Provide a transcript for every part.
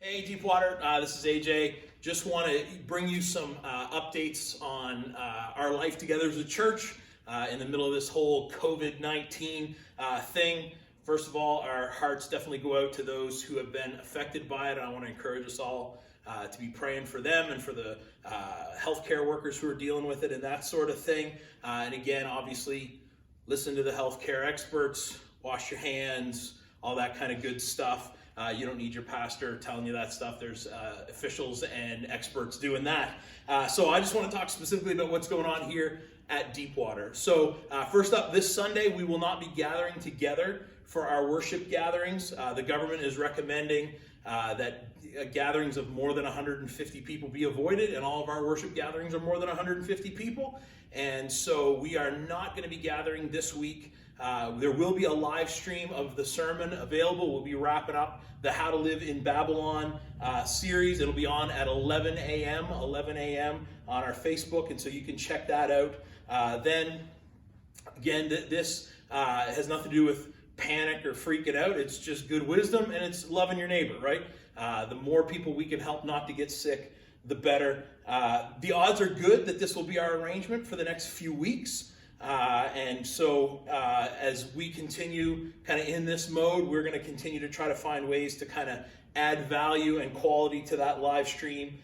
Hey Deepwater, this is AJ. Just want to bring you some updates on our life together as a church in the middle of this whole COVID-19 thing. First of all, our hearts definitely go out to those who have been affected by it. I want to encourage us all to be praying for them and for the healthcare workers who are dealing with it and that sort of thing. And again, obviously, listen to the healthcare experts, wash your hands, all that kind of good stuff. You don't need your pastor telling you that stuff. There's officials and experts doing that. So I just want to talk specifically about what's going on here at Deepwater. So first up, this Sunday, we will not be gathering together for our worship gatherings. The government is recommending that gatherings of more than 150 people be avoided, and all of our worship gatherings are more than 150 people. And so we are not going to be gathering this week. There will be a live stream of the sermon available. We'll be wrapping up the How to Live in Babylon series. It'll be on at 11 a.m. on our Facebook, and so you can check that out. Then, again, this has nothing to do with panic or freaking out. It's just good wisdom, and it's loving your neighbor, right? The more people we can help not to get sick, the better. The odds are good that this will be our arrangement for the next few weeks. And so as we continue kind of in this mode, we're going to continue to try to find ways to kind of add value and quality to that live stream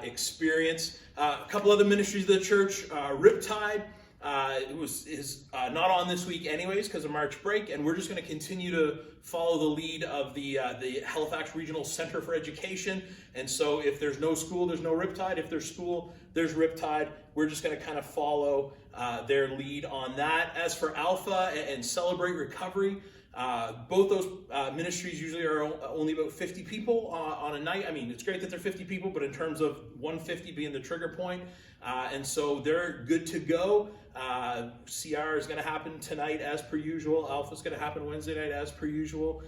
experience. A couple other ministries of the church, Riptide is not on this week anyways because of March break, and we're just going to continue to follow the lead of the Halifax Regional Center for Education. And so if there's no school, there's no Riptide. If there's school, there's Riptide. We're just going to kind of follow their lead on that. As for Alpha and Celebrate Recovery, both those ministries usually are only about 50 people on a night. I mean, it's great that they're 50 people, but in terms of 150 being the trigger point, and so they're good to go. CR is going to happen tonight as per usual. Alpha is going to happen Wednesday night as per usual.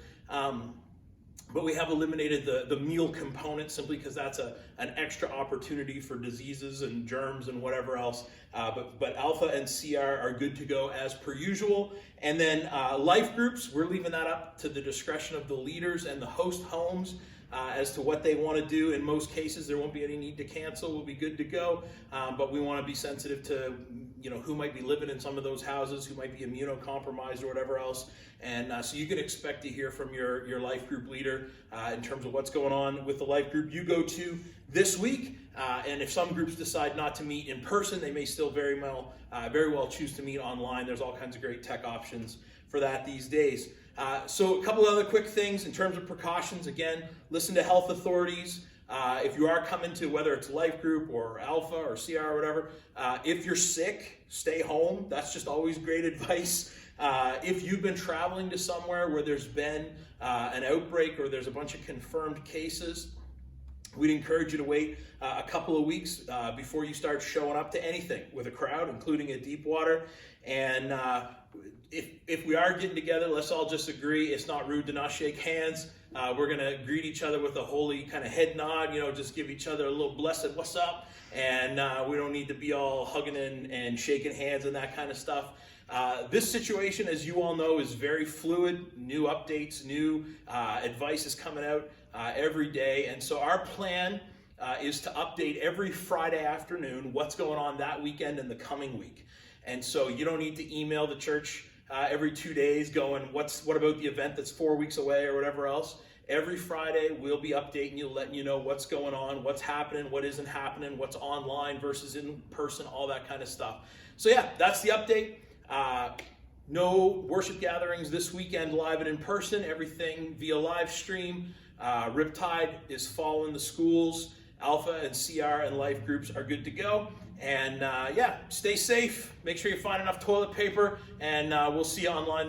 But we have eliminated the meal component simply because that's an extra opportunity for diseases and germs and whatever else. But Alpha and CR are good to go as per usual. And then life groups, we're leaving that up to the discretion of the leaders and the host homes as to what they want to do. In most cases, there won't be any need to cancel. We'll be good to go. But we want to be sensitive to who might be living in some of those houses, who might be immunocompromised or whatever else. And so you can expect to hear from your life group leader in terms of what's going on with the life group you go to this week. And if some groups decide not to meet in person, they may still very well choose to meet online. There's all kinds of great tech options for that these days. So a couple of other quick things in terms of precautions. Again, listen to health authorities. If you are coming to whether it's life group or Alpha or CR or whatever, if you're sick, stay home. That's just always great advice. If you've been traveling to somewhere where there's been an outbreak or there's a bunch of confirmed cases, we'd encourage you to wait a couple of weeks before you start showing up to anything with a crowd, including at Deepwater. And if we are getting together, let's all just agree it's not rude to not shake hands. We're going to greet each other with a holy kind of head nod, just give each other a little blessed what's up. And we don't need to be all hugging and shaking hands and that kind of stuff. This situation, as you all know, is very fluid. New updates, new advice is coming out every day. And so our plan is to update every Friday afternoon what's going on that weekend and the coming week. And so you don't need to email the church every 2 days going, what about the event that's 4 weeks away or whatever else. Every Friday, we'll be updating you, letting you know what's going on, what's happening, what isn't happening, what's online versus in person, all that kind of stuff. So yeah, that's the update. No worship gatherings this weekend live and in person, everything via live stream. Riptide is following the schools. Alpha and CR and life groups are good to go. And stay safe. Make sure you find enough toilet paper, and we'll see you online.